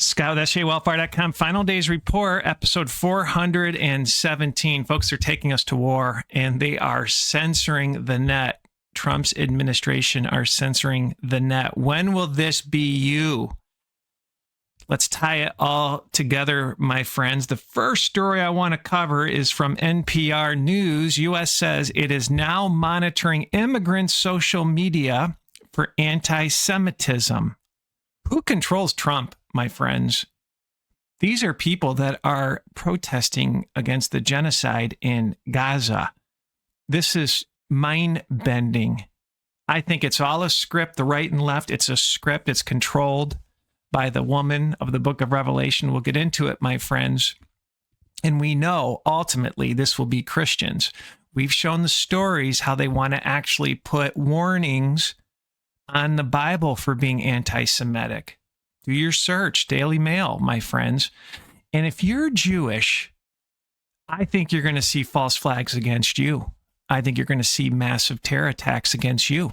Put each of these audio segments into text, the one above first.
Scout, SJWellfire.com, Final Days Report, episode 417. Folks are taking us to war, and they are censoring the net. Trump's administration are censoring the net. When will this be you? Let's tie it all together, my friends. The first story I want to cover is from NPR News. U.S. says it is now monitoring immigrant social media for anti-Semitism. Who controls Trump, my friends? These are people that are protesting against the genocide in Gaza. This is mind-bending. I think it's all a script, the right and left. It's a script. It's controlled by the woman of the book of Revelation. We'll get into it, my friends. And we know ultimately this will be Christians. We've shown the stories how they want to actually put warnings on the Bible for being anti-Semitic. Do your search, Daily Mail, my friends. And if you're Jewish, I think you're going to see false flags against you. I think you're going to see massive terror attacks against you.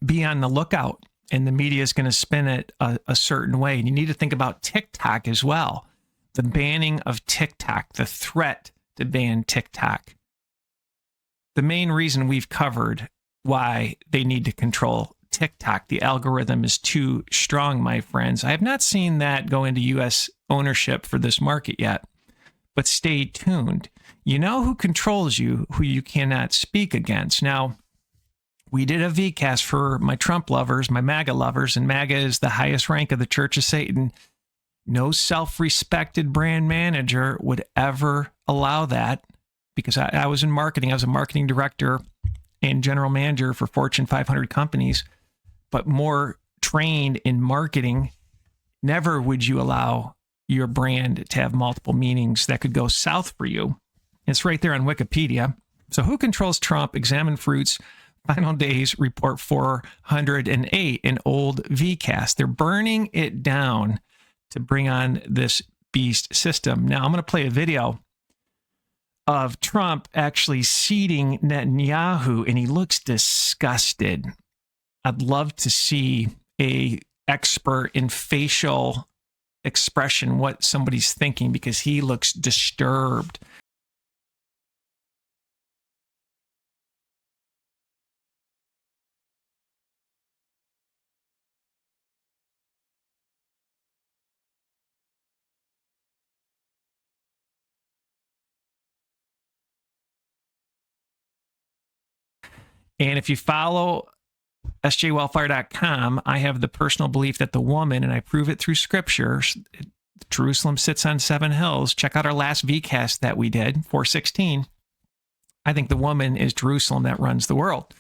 Be on the lookout. And the media is going to spin it a certain way. And you need to think about TikTok as well. The banning of TikTok, the threat to ban TikTok. The main reason we've covered why they need to control TikTok. The algorithm is too strong, my friends. I have not seen that go into U.S. ownership for this market yet. But stay tuned. You know who controls you, who you cannot speak against. Now, we did a VCast for my Trump lovers, my MAGA lovers, and MAGA is the highest rank of the Church of Satan. No self-respected brand manager would ever allow that, because I was in marketing. I was a marketing director and general manager for Fortune 500 companies, but more trained in marketing. Never would you allow your brand to have multiple meanings that could go south for you. It's right there on Wikipedia. So who controls Trump? Examine Fruits. Final Days Report 408, an old VCast. They're burning it down to bring on this beast system. Now, I'm going to play a video of Trump actually seating Netanyahu, and he looks disgusted. I'd love to see an expert in facial expression, what somebody's thinking, because he looks disturbed. And if you follow sjwellfire.com, I have the personal belief that the woman, and I prove it through scripture, Jerusalem sits on 7 hills. Check out our last VCast that we did, 416. I think the woman is Jerusalem that runs the world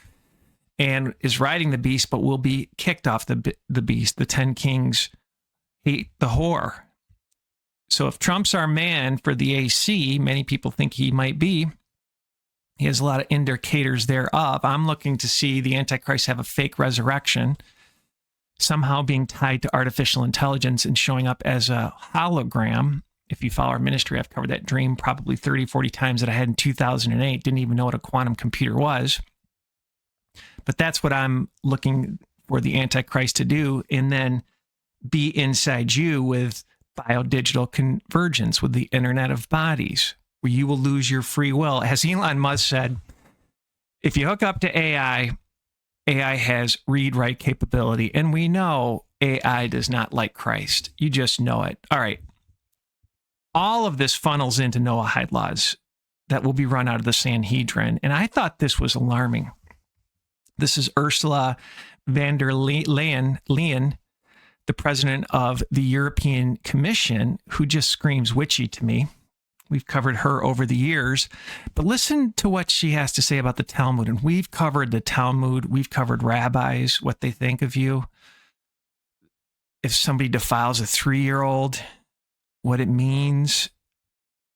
and is riding the beast, but will be kicked off the beast. The 10 kings hate the whore. So if Trump's our man for the AC, many people think he might be. He has a lot of indicators thereof. I'm looking to see the Antichrist have a fake resurrection, somehow being tied to artificial intelligence and showing up as a hologram. If you follow our ministry, I've covered that dream probably 30, 40 times that I had in 2008. Didn't even know what a quantum computer was. But that's what I'm looking for the Antichrist to do, and then be inside you with biodigital convergence, with the Internet of Bodies, where you will lose your free will. As Elon Musk said, if you hook up to AI, AI has read-write capability. And we know AI does not like Christ. You just know it. All right. All of this funnels into Noahide laws that will be run out of the Sanhedrin. And I thought this was alarming. This is Ursula von der Leyen, the president of the European Commission, who just screams witchy to me. We've covered her over the years, but listen to what she has to say about the Talmud. And we've covered the Talmud. We've covered rabbis, what they think of you. If somebody defiles a 3-year-old, what it means.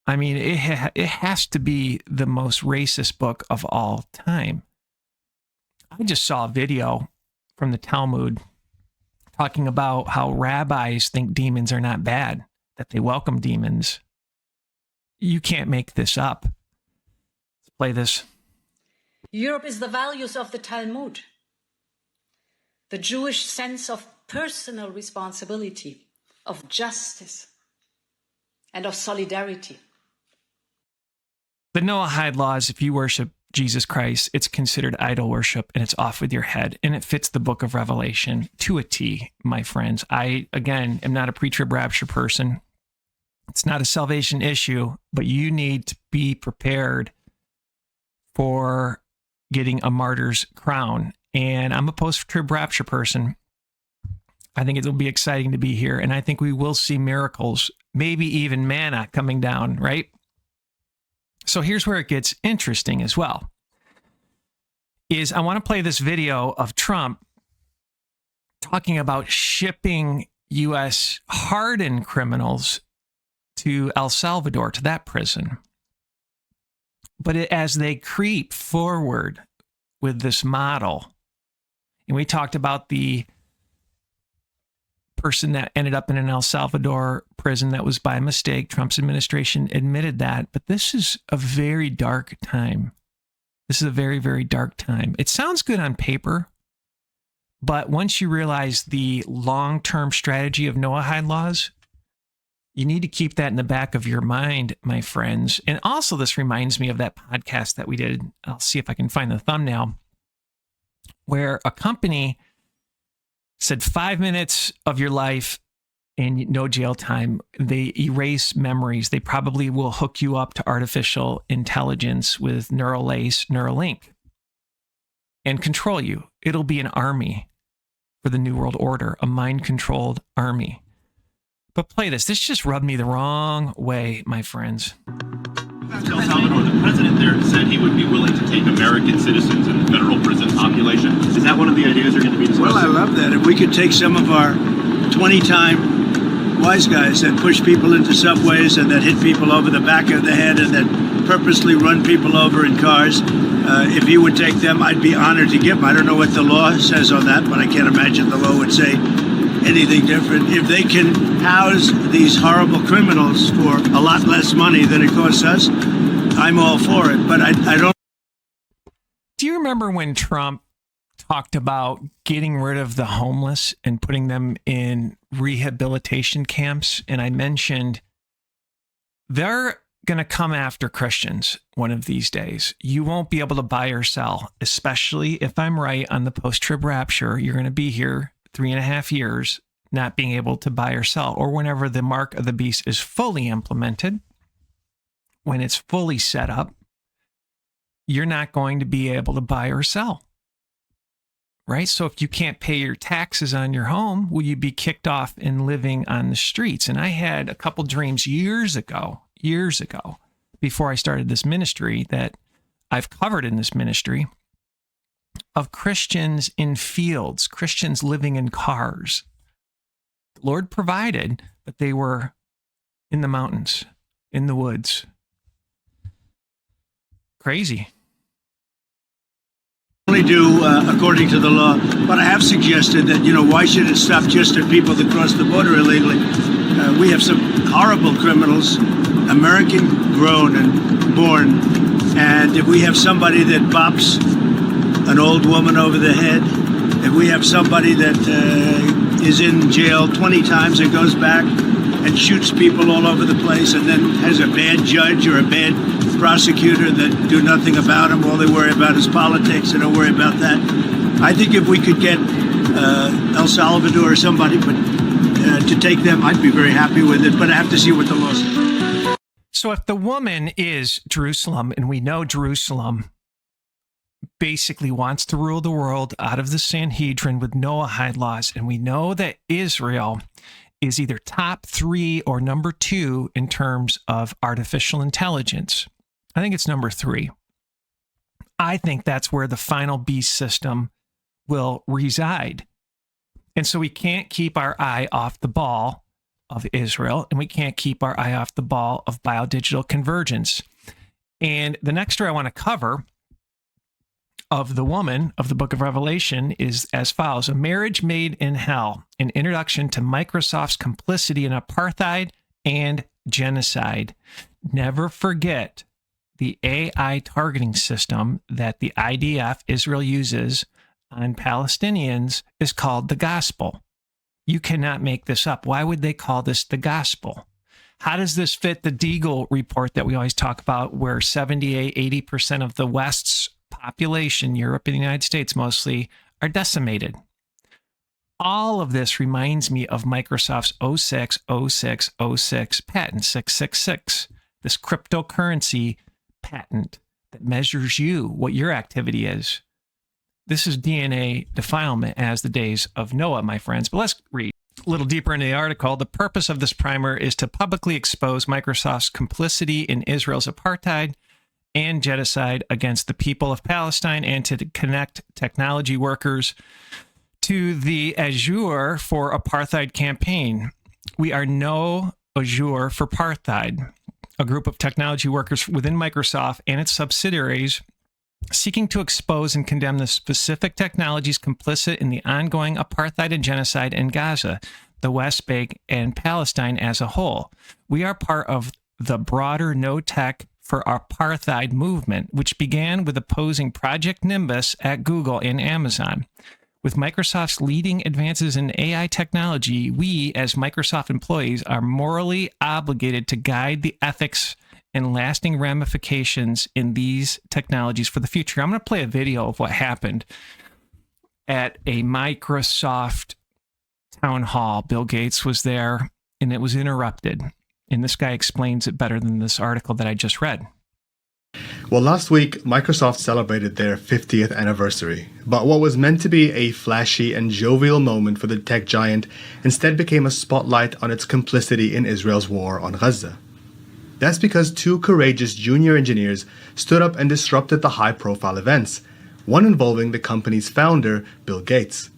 I mean, it has to be the most racist book of all time. I just saw a video from the Talmud talking about how rabbis think demons are not bad, that they welcome demons. You can't make this up. Let's play this. Europe is the values of the Talmud, the Jewish sense of personal responsibility, of justice, and of solidarity. The Noahide laws, if you worship Jesus Christ, it's considered idol worship and it's off with your head. And it fits the book of Revelation to a T, my friends. I, again, am not a pre-trib rapture person. It's not a salvation issue, but you need to be prepared for getting a martyr's crown. And I'm a post-trib rapture person. I think it will be exciting to be here. And I think we will see miracles, maybe even manna coming down, right? So here's where it gets interesting as well. Is I want to play this video of Trump talking about shipping U.S. hardened criminals to El Salvador, to that prison. But as they creep forward with this model, and we talked about the person that ended up in an El Salvador prison that was by mistake. Trump's administration admitted that, but this is a very dark time. This is a very, very dark time. It sounds good on paper, but once you realize the long-term strategy of Noahide laws, you need to keep that in the back of your mind, my friends. And also, this reminds me of that podcast that we did. I'll see if I can find the thumbnail, where a company said 5 minutes of your life and no jail time. They erase memories. They probably will hook you up to artificial intelligence with Neuralink, and control you. It'll be an army for the New World Order, a mind-controlled army. But play this. This just rubbed me the wrong way, my friends. El Salvador, the president there said he would be willing to take American citizens in the federal prison population. Is that one of the ideas they're going to be discussing? Well, I love that. If we could take some of our 20-time wise guys that push people into subways and that hit people over the back of the head and that purposely run people over in cars, if you would take them, I'd be honored to give them. I don't know what the law says on that, but I can't imagine the law would say anything different. If they can house these horrible criminals for a lot less money than it costs us, I'm all for it. But I don't. Do you remember when Trump talked about getting rid of the homeless and putting them in rehabilitation camps? And I mentioned they're going to come after Christians one of these days. You won't be able to buy or sell, especially if I'm right on the post-trib rapture. You're going to be here 3.5 years not being able to buy or sell, or whenever the mark of the beast is fully implemented, when it's fully set up, you're not going to be able to buy or sell, right? So if you can't pay your taxes on your home, will you be kicked off and living on the streets? And I had a couple dreams years ago, before I started this ministry, that I've covered in this ministry, of Christians in fields, Christians living in cars. The Lord provided, but they were in the mountains, in the woods. Crazy. Only do according to the law, but I have suggested that, why should it stop just at people that cross the border illegally? We have some horrible criminals, American grown and born, and if we have somebody that bops an old woman over the head, if we have somebody that is in jail 20 times and goes back and shoots people all over the place and then has a bad judge or a bad prosecutor that do nothing about him, all they worry about is politics, they don't worry about that. I think if we could get El Salvador or somebody to take them, I'd be very happy with it, but I have to see what the law says. So if the woman is Jerusalem, and we know Jerusalem basically wants to rule the world out of the Sanhedrin with Noahide laws, and we know that Israel is either top 3 or number 2 in terms of artificial intelligence. I think it's number 3. I think that's where the final beast system will reside. And so we can't keep our eye off the ball of Israel, and we can't keep our eye off the ball of biodigital convergence. And the next story I want to cover of the woman of the book of Revelation is as follows: A Marriage Made in Hell, an introduction to Microsoft's complicity in apartheid and genocide. Never forget the AI targeting system that the IDF, Israel, uses on Palestinians is called the gospel. You cannot make this up. Why would they call this the gospel? How does this fit the Deagle report that we always talk about, where 78, 80% of the West's population, Europe and the United States mostly, are decimated? All of this reminds me of Microsoft's 060606 patent 666, this cryptocurrency patent that measures you, what your activity is. This is DNA defilement as the days of Noah, my friends. But let's read a little deeper into the article. The purpose of this primer is to publicly expose Microsoft's complicity in Israel's apartheid and genocide against the people of Palestine, and to connect technology workers to the Azure for Apartheid campaign. We are no Azure for Apartheid, a group of technology workers within Microsoft and its subsidiaries seeking to expose and condemn the specific technologies complicit in the ongoing apartheid and genocide in Gaza, the West Bank, and Palestine as a whole. We are part of the broader No Tech for Apartheid movement, which began with opposing Project Nimbus at Google and Amazon. With Microsoft's leading advances in AI technology, we, as Microsoft employees, are morally obligated to guide the ethics and lasting ramifications in these technologies for the future. I'm going to play a video of what happened at a Microsoft town hall. Bill Gates was there, and it was interrupted. And this guy explains it better than this article that I just read. Well, last week, Microsoft celebrated their 50th anniversary, but what was meant to be a flashy and jovial moment for the tech giant instead became a spotlight on its complicity in Israel's war on Gaza. That's because two courageous junior engineers stood up and disrupted the high-profile events, one involving the company's founder, Bill Gates.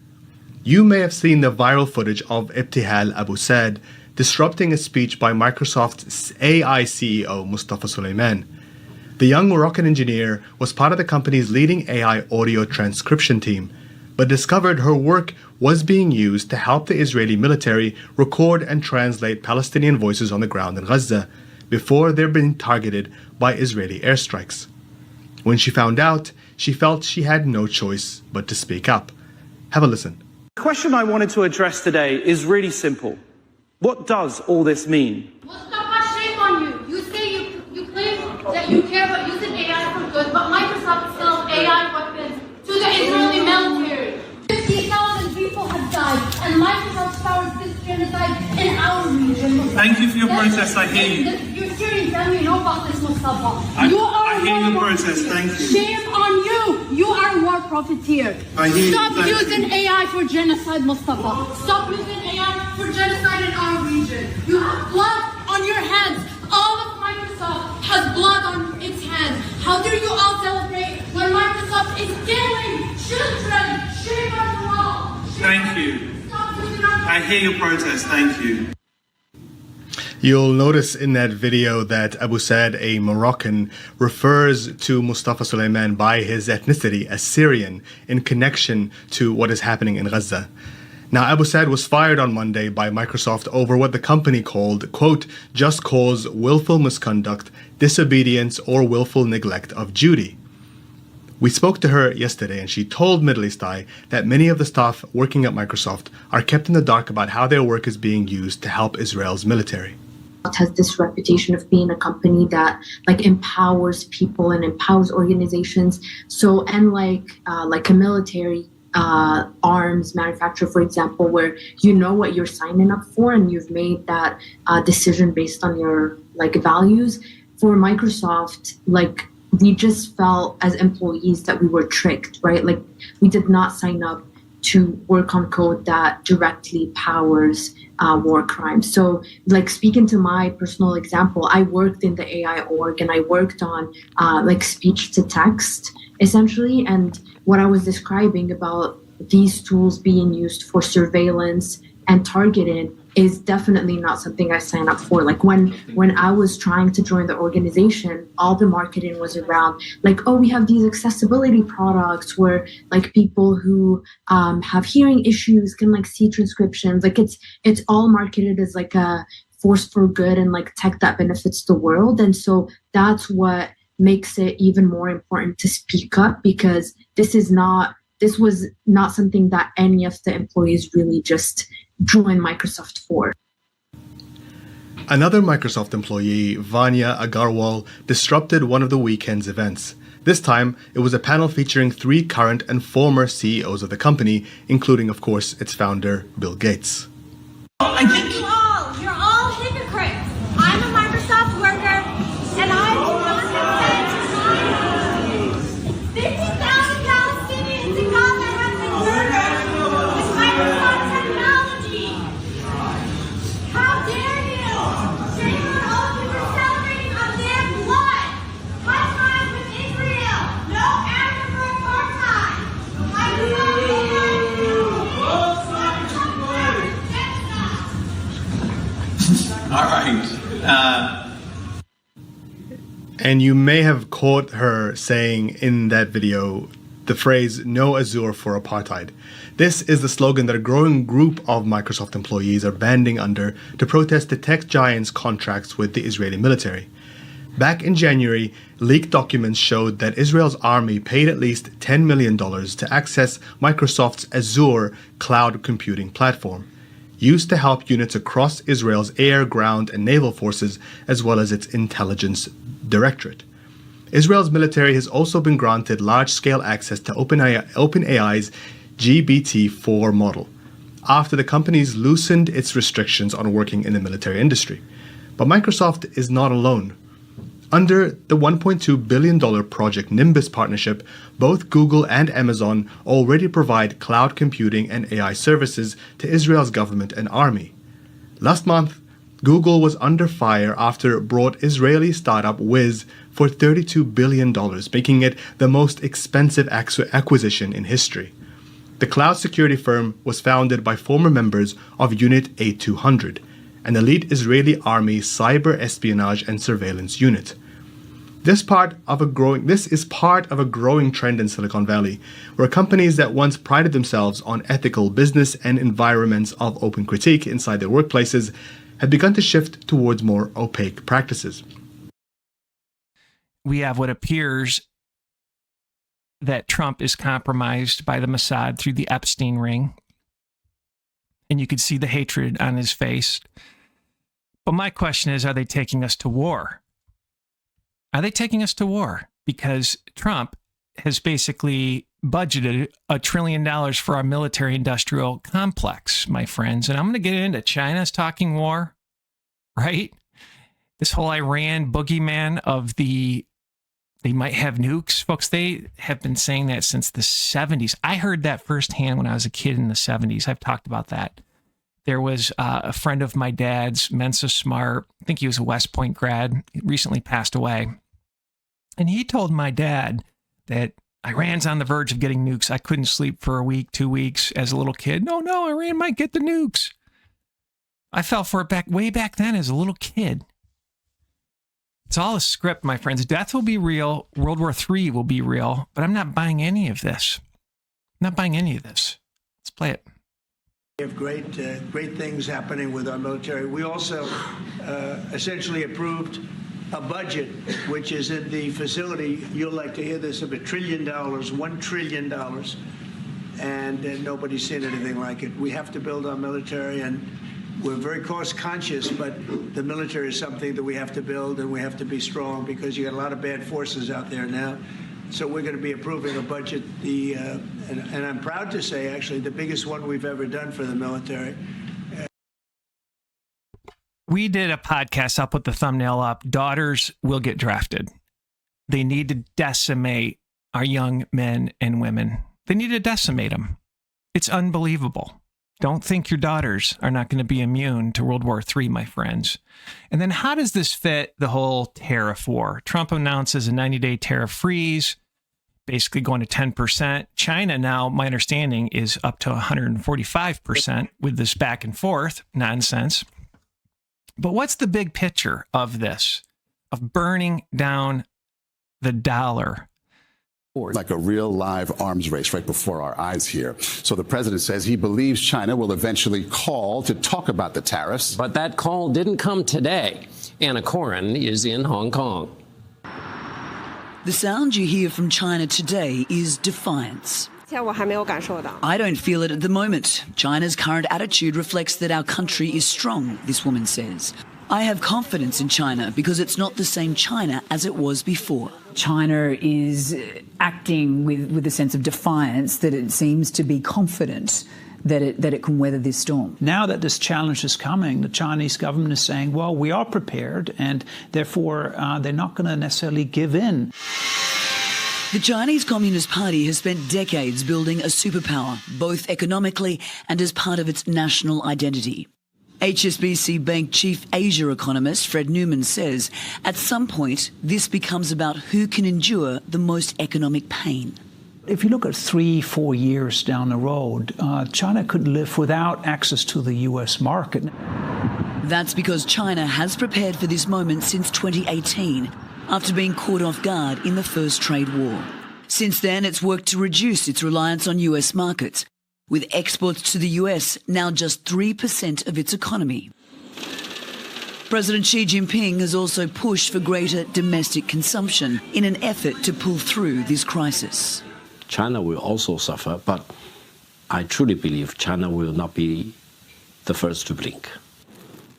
You may have seen the viral footage of Ibtihal Abu Said disrupting a speech by Microsoft's AI CEO, Mustafa Suleyman. The young Moroccan engineer was part of the company's leading AI audio transcription team, but discovered her work was being used to help the Israeli military record and translate Palestinian voices on the ground in Gaza before they're being targeted by Israeli airstrikes. When she found out, she felt she had no choice but to speak up. Have a listen. The question I wanted to address today is really simple. What does all this mean? Mustafa, shame on you. You say you claim that you care about using AI for good, but Microsoft sells AI weapons to the Israeli military. 50,000 people have died, and Microsoft powers this genocide in our region. Thank you for your protest. I hear you. You're Syrian family know about this, Mustafa. I hear your protest. Thank you. Shame on you. You are a war profiteer. Stop using AI for genocide, Mustafa. Stop using AI for genocide in our region. You have blood on your hands. All of Microsoft has blood on its hands. How dare you all celebrate when Microsoft is killing children? Shame on you all. Thank you. Stop using our I hear your protest. Thank you. You'll notice in that video that Abu Said, a Moroccan, refers to Mustafa Suleyman by his ethnicity as Syrian in connection to what is happening in Gaza. Now, Abu Said was fired on Monday by Microsoft over what the company called, quote, just cause willful misconduct, disobedience, or willful neglect of duty. We spoke to her yesterday, and she told Middle East Eye that many of the staff working at Microsoft are kept in the dark about how their work is being used to help Israel's military. Has this reputation of being a company that empowers people and empowers organizations. So unlike a military arms manufacturer, for example, where you know what you're signing up for and you've made that decision based on your values, for Microsoft, we just felt as employees that we were tricked, right? We did not sign up to work on code that directly powers war crimes. So speaking to my personal example, I worked in the AI org and I worked on speech to text essentially. And what I was describing about these tools being used for surveillance and targeting is definitely not something I signed up for. When I was trying to join the organization, all the marketing was around we have these accessibility products where people who have hearing issues can see transcriptions. It's all marketed as a force for good and tech that benefits the world. And so that's what makes it even more important to speak up, because this was not something that any of the employees really just join Microsoft for. Another Microsoft employee, Vanya Agarwal, disrupted one of the weekend's events. This time, it was a panel featuring 3 current and former CEOs of the company, including, of course, its founder, Bill Gates. I think you're all hypocrites. I'm a Microsoft worker, and I will not consent to 50,000 Palestinians in Gaza have been murdered with Microsoft technology. How dare you? Shame on all who are celebrating on their blood. High time with Israel. No anger for apartheid. Microsoft All right. And you may have caught her saying in that video the phrase, "No Azure for apartheid." This is the slogan that a growing group of Microsoft employees are banding under to protest the tech giant's contracts with the Israeli military. Back in January, leaked documents showed that Israel's army paid at least $10 million to access Microsoft's Azure cloud computing platform, used to help units across Israel's air, ground, and naval forces, as well as its intelligence directorate. Israel's military has also been granted large-scale access to OpenAI's GPT-4 model, after the company's loosened its restrictions on working in the military industry. But Microsoft is not alone. Under the $1.2 billion Project Nimbus partnership, both Google and Amazon already provide cloud computing and AI services to Israel's government and army. Last month, Google was under fire after it bought Israeli startup Wiz for $32 billion, making it the most expensive acquisition in history. The cloud security firm was founded by former members of Unit A200, an elite Israeli army cyber espionage and surveillance unit. This is part of a growing trend in Silicon Valley, where companies that once prided themselves on ethical business and environments of open critique inside their workplaces have begun to shift towards more opaque practices. We have what appears that Trump is compromised by the Mossad through the Epstein ring. And you could see the hatred on his face. But my question is, are they taking us to war? Are they taking us to war? Because Trump has basically budgeted $1 trillion for our military industrial complex, my friends. And I'm going to get into China's talking war, right? This whole Iran boogeyman of they might have nukes. Folks, they have been saying that since the 70s. I heard that firsthand when I was a kid in the 70s. I've talked about that. There was a friend of my dad's, Mensa Smart. I think he was a West Point grad. He recently passed away. And he told my dad that Iran's on the verge of getting nukes. I couldn't sleep for a week, 2 weeks as a little kid. No, Iran might get the nukes. I fell for it way back then as a little kid. It's all a script, my friends. Death will be real. World War III will be real. But I'm not buying any of this. I'm not buying any of this. Let's play it. We have great things happening with our military. We also essentially approved a budget, which is in the facility, you'll like to hear this, of $1 trillion, $1 trillion, and nobody's seen anything like it. We have to build our military, and we're very cost conscious, but the military is something that we have to build, and we have to be strong because you got a lot of bad forces out there now. So we're going to be approving a budget, and I'm proud to say, actually, the biggest one we've ever done for the military. We did a podcast, I'll put the thumbnail up, Daughters Will Get Drafted. They need to decimate our young men and women. They need to decimate them. It's unbelievable. Don't think your daughters are not going to be immune to World War III, my friends. And then how does this fit the whole tariff war? Trump announces a 90-day tariff freeze, basically going to 10%. China now, my understanding, is up to 145% with this back and forth nonsense. But what's the big picture of this, of burning down the dollar? Like a real live arms race right before our eyes here. So the president says he believes China will eventually call to talk about the tariffs. But that call didn't come today. Anna Coren is in Hong Kong. The sound you hear from China today is defiance. I don't feel it at the moment. China's current attitude reflects that our country is strong, this woman says. I have confidence in China because it's not the same China as it was before. China is acting with a sense of defiance that it seems to be confident that it can weather this storm. Now that this challenge is coming, the Chinese government is saying, well, we are prepared, and therefore they're not going to necessarily give in. The Chinese Communist Party has spent decades building a superpower, both economically and as part of its national identity. HSBC Bank chief Asia economist Fred Newman says, at some point, this becomes about who can endure the most economic pain. If you look at 3-4 years down the road, China could live without access to the US market. That's because China has prepared for this moment since 2018, after being caught off guard in the first trade war. Since then, it's worked to reduce its reliance on US markets, with exports to the US now just 3% of its economy. President Xi Jinping has also pushed for greater domestic consumption in an effort to pull through this crisis. China will also suffer, but I truly believe China will not be the first to blink.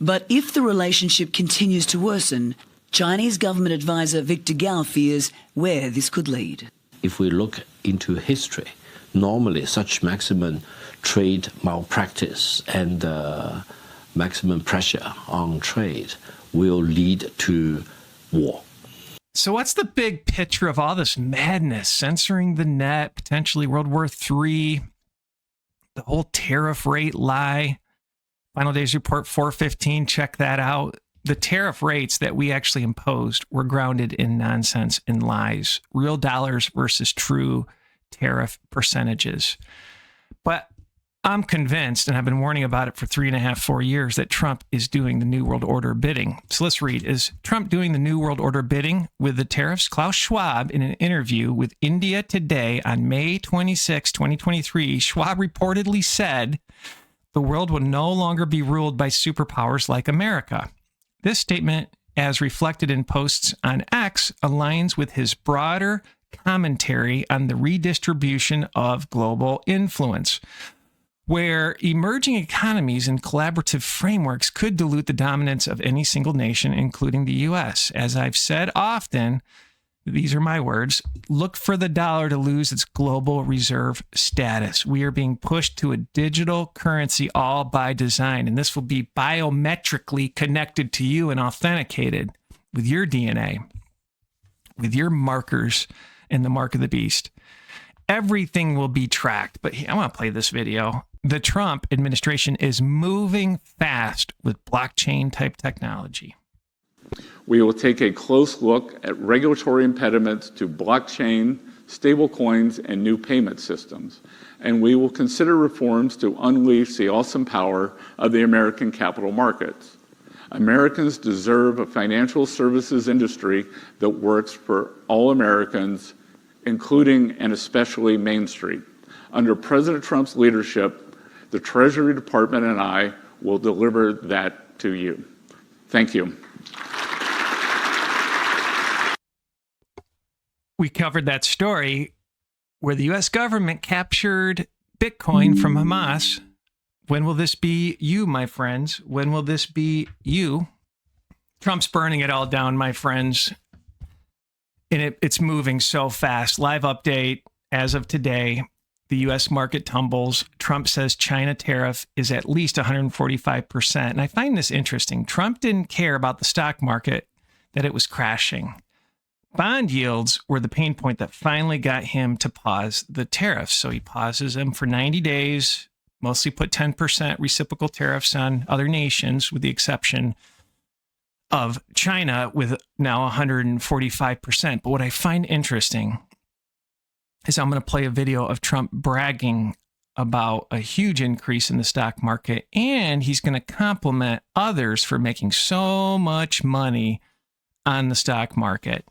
But if the relationship continues to worsen, Chinese government advisor Victor Gao fears where this could lead. If we look into history, normally such maximum trade malpractice and maximum pressure on trade will lead to war. So what's the big picture of all this madness? Censoring the net, potentially World War III, the whole tariff rate lie. Final Days Report 415, check that out. The tariff rates that we actually imposed were grounded in nonsense and lies. Real dollars versus true tariff percentages. But I'm convinced, and I've been warning about it for 3.5-4 years, that Trump is doing the New World Order bidding. So let's read. Is Trump doing the New World Order bidding with the tariffs? Klaus Schwab, in an interview with India Today on May 26, 2023, Schwab reportedly said the world will no longer be ruled by superpowers like America. This statement, as reflected in posts on X, aligns with his broader commentary on the redistribution of global influence, where emerging economies and collaborative frameworks could dilute the dominance of any single nation, including the U.S. As I've said often, these are my words, look for the dollar to lose its global reserve status. We are being pushed to a digital currency all by design, and this will be biometrically connected to you and authenticated with your DNA, with your markers and the mark of the beast. Everything will be tracked. But I want to play this video. The Trump administration is moving fast with blockchain type technology. We will take a close look at regulatory impediments to blockchain, stablecoins, and new payment systems. And we will consider reforms to unleash the awesome power of the American capital markets. Americans deserve a financial services industry that works for all Americans, including and especially Main Street. Under President Trump's leadership, the Treasury Department and I will deliver that to you. Thank you. We covered that story where the U.S. government captured Bitcoin from Hamas. When will this be you, my friends? When will this be you? Trump's burning it all down, my friends. And it's moving so fast. Live update as of today. The U.S. market tumbles. Trump says China tariff is at least 145%. And I find this interesting. Trump didn't care about the stock market, that it was crashing. Bond yields were the pain point that finally got him to pause the tariffs. So he pauses them for 90 days, mostly put 10% reciprocal tariffs on other nations, with the exception of China, with now 145%. But what I find interesting is I'm going to play a video of Trump bragging about a huge increase in the stock market, and he's going to compliment others for making so much money on the stock market.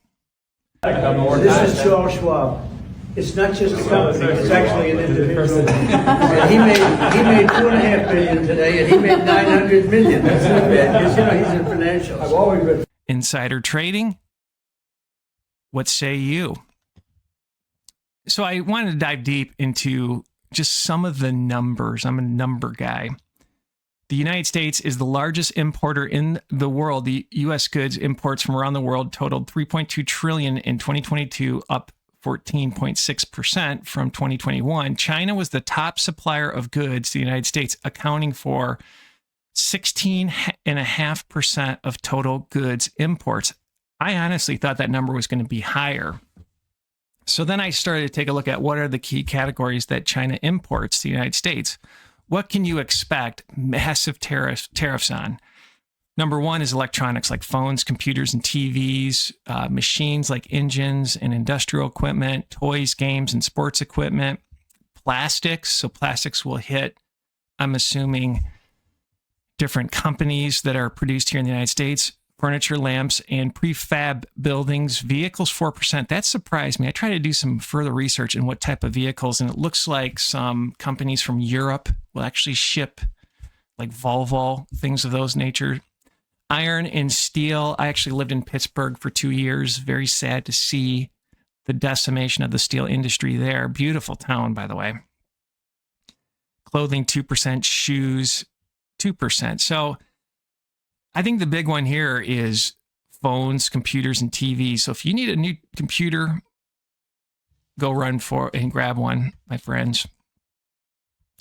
This is Charles Schwab. It's not just a company, it's actually an individual. And he made $2.5 billion today, and he made $900 million. That's not bad, because he's in financials. I've always been. Insider trading? What say you? So I wanted to dive deep into just some of the numbers. I'm a number guy. The United States is the largest importer in the world. The U.S. goods imports from around the world totaled $3.2 trillion in 2022, up 14.6% from 2021. China was the top supplier of goods to the United States, accounting for 16.5% of total goods imports. I honestly thought that number was going to be higher. So then I started to take a look at what are the key categories that China imports to the United States. What can you expect massive tariffs on? Number one is electronics like phones, computers, and TVs, machines like engines and industrial equipment, toys, games, and sports equipment, plastics. So plastics will hit, I'm assuming, different companies that are produced here in the United States, furniture, lamps, and prefab buildings, vehicles, 4%. That surprised me. I tried to do some further research in what type of vehicles, and it looks like some companies from Europe will actually ship like Volvo, things of those nature. Iron and steel. I actually lived in Pittsburgh for 2 years. Very sad to see the decimation of the steel industry there. Beautiful town, by the way. Clothing, 2%. Shoes, 2%. So I think the big one here is phones, computers, and TVs. So if you need a new computer, go run for and grab one, my friends.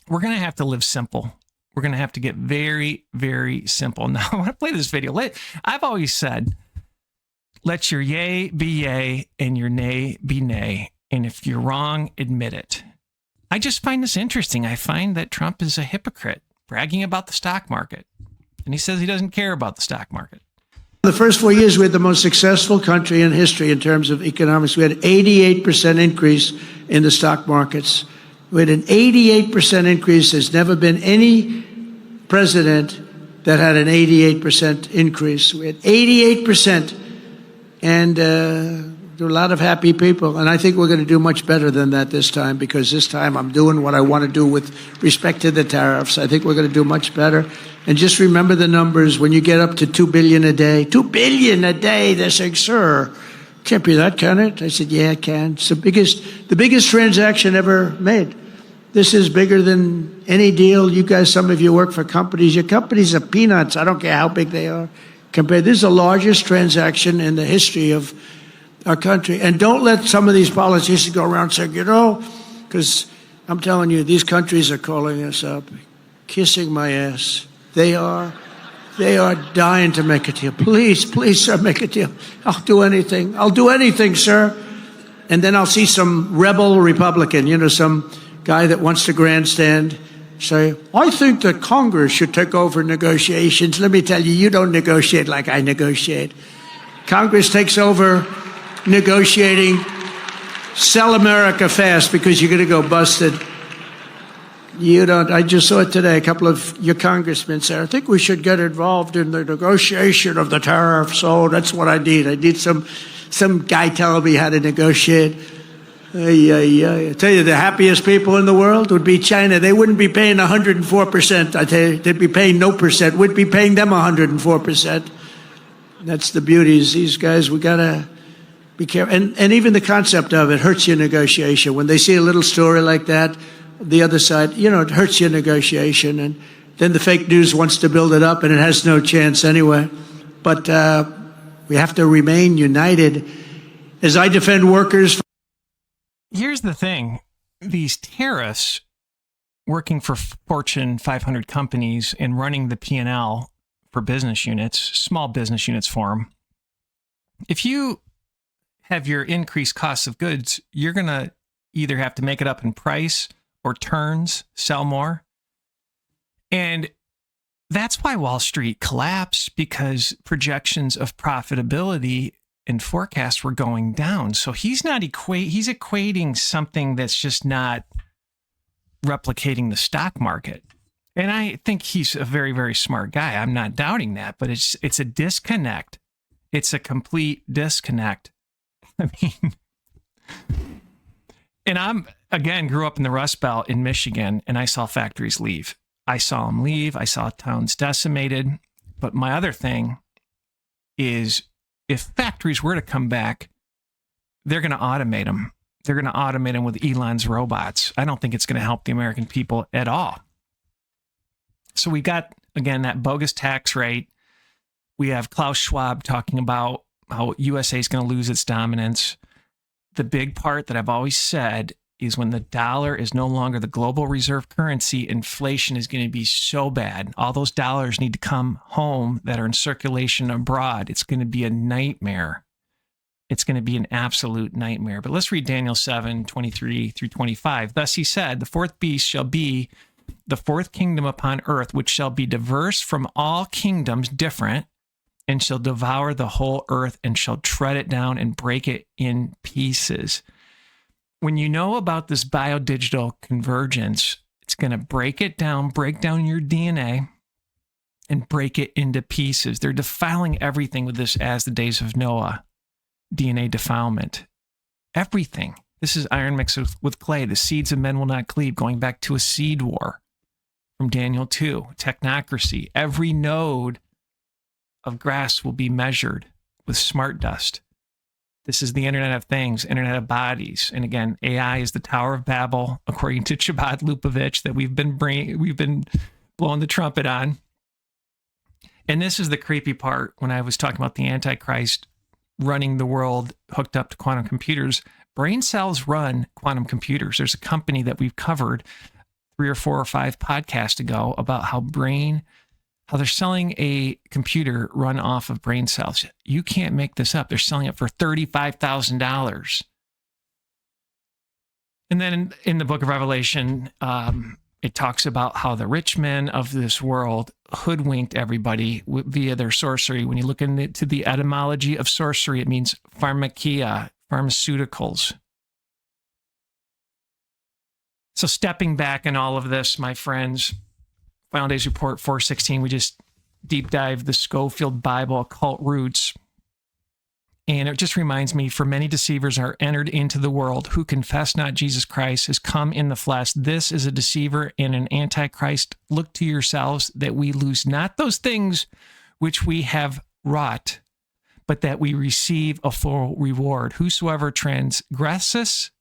We're going to have to live simple. We're going to have to get very, very simple. Now, I want to play this video. I've always said, let your yay be yay and your nay be nay. And if you're wrong, admit it. I just find this interesting. I find that Trump is a hypocrite, bragging about the stock market. And he says he doesn't care about the stock market. The first 4 years, we had the most successful country in history in terms of economics. We had an 88% increase in the stock markets. We had an 88% increase. There's never been any president that had an 88% increase. We had 88%. And there are a lot of happy people. And I think we're going to do much better than that this time, because this time I'm doing what I want to do with respect to the tariffs. I think we're going to do much better. And just remember the numbers. When you get up to $2 billion a day, $2 billion a day, they're saying, sir, can't be that, can it? I said, yeah, it can. It's the biggest transaction ever made. This is bigger than any deal. You guys, some of you work for companies. Your companies are peanuts. I don't care how big they are. Compared, this is the largest transaction in the history of our country. And don't let some of these politicians go around saying, because I'm telling you, these countries are calling us up, kissing my ass. They are dying to make a deal. Please, please, sir, make a deal. I'll do anything. I'll do anything, sir. And then I'll see some rebel Republican, some guy that wants to grandstand, say, I think that Congress should take over negotiations. Let me tell you, you don't negotiate like I negotiate. Congress takes over negotiating. Sell America fast, because you're going to go busted. You don't. I just saw it today. A couple of your congressmen said, I think we should get involved in the negotiation of the tariffs. Oh, that's what I need. I need some guy telling me how to negotiate. I tell you, the happiest people in the world would be China. They wouldn't be paying 104%. I tell you, they'd be paying no percent. We'd be paying them 104%. That's the beauties. These guys, we got to be careful. And even the concept of it hurts your negotiation. When they see a little story like that, the other side, it hurts your negotiation. And then the fake news wants to build it up, and it has no chance anyway. But we have to remain united. As I defend workers. Here's the thing. These tariffs, working for Fortune 500 companies and running the P&L for business units, small business units for them, if you have your increased costs of goods, you're going to either have to make it up in price or turns, sell more. And that's why Wall Street collapsed, because projections of profitability and forecasts were going down. So he's equating something that's just not replicating the stock market. And I think he's a very, very smart guy. I'm not doubting that, but it's a disconnect. It's a complete disconnect. I mean, and grew up in the Rust Belt in Michigan, and I saw factories leave. I saw them leave. I saw towns decimated. But my other thing is, if factories were to come back, they're going to automate them. they're going to automate them with Elon's robots. I don't think it's going to help the American people at all. So we got, again, that bogus tax rate. We have Klaus Schwab talking about how USA is going to lose its dominance. The big part that I've always said is when the dollar is no longer the global reserve currency, inflation is going to be so bad. All those dollars need to come home that are in circulation abroad. It's going to be a nightmare. It's going to be an absolute nightmare. But let's read Daniel 7:23 through 25. Thus he said, the fourth beast shall be the fourth kingdom upon earth, which shall be diverse from all kingdoms, different, and shall devour the whole earth and shall tread it down and break it in pieces. When you know about this biodigital convergence, it's going to break it down, break down your DNA, and break it into pieces. They're defiling everything with this as the days of Noah, DNA defilement. Everything. This is iron mixed with clay. The seeds of men will not cleave, going back to a seed war from Daniel 2. Technocracy. Every node of grass will be measured with smart dust. This is the Internet of Things, Internet of Bodies. And again, AI is the Tower of Babel, according to Chabad Lupovich, that we've been blowing the trumpet on. And this is the creepy part when I was talking about the Antichrist running the world hooked up to quantum computers. Brain cells run quantum computers. There's a company that we've covered 3 or 4 or 5 podcasts ago about how they're selling a computer run off of brain cells. You can't make this up. They're selling it for $35,000. And then in the book of Revelation, it talks about how the rich men of this world hoodwinked everybody via their sorcery. When you look into the etymology of sorcery, it means pharmakia, pharmaceuticals. So stepping back in all of this, my friends, Final Days Report 416, we just deep dive the Schofield Bible, occult roots. And it just reminds me, for many deceivers are entered into the world who confess not Jesus Christ has come in the flesh. This is a deceiver and an antichrist. Look to yourselves that we lose not those things which we have wrought, but that we receive a full reward. Whosoever transgresseth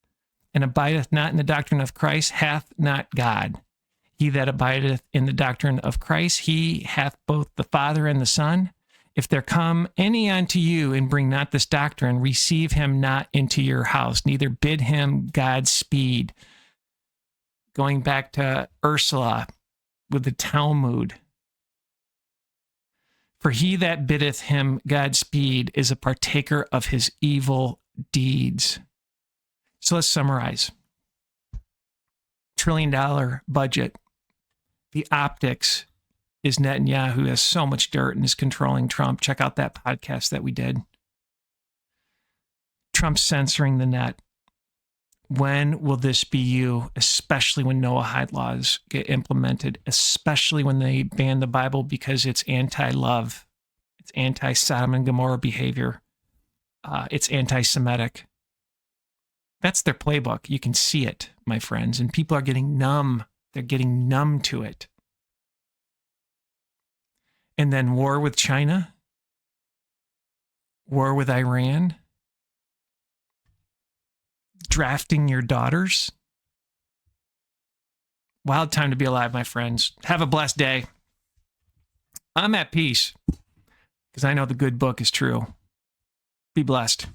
and abideth not in the doctrine of Christ hath not God. He that abideth in the doctrine of Christ, he hath both the Father and the Son. If there come any unto you and bring not this doctrine, receive him not into your house, neither bid him Godspeed. Going back to Ursula with the Talmud. For he that biddeth him Godspeed is a partaker of his evil deeds. So let's summarize. $1 trillion budget. The optics is Netanyahu has so much dirt and is controlling Trump. Check out that podcast that we did. Trump censoring the net. When will this be you? Especially when Noahide laws get implemented, especially when they ban the Bible because it's anti-love. It's anti-Sodom and Gomorrah behavior. It's anti-Semitic. That's their playbook. You can see it, my friends, and people are getting numb. They're getting numb to it. And then war with China, war with Iran, drafting your daughters. Wild time to be alive, my friends. Have a blessed day. I'm at peace because I know the good book is true. Be blessed.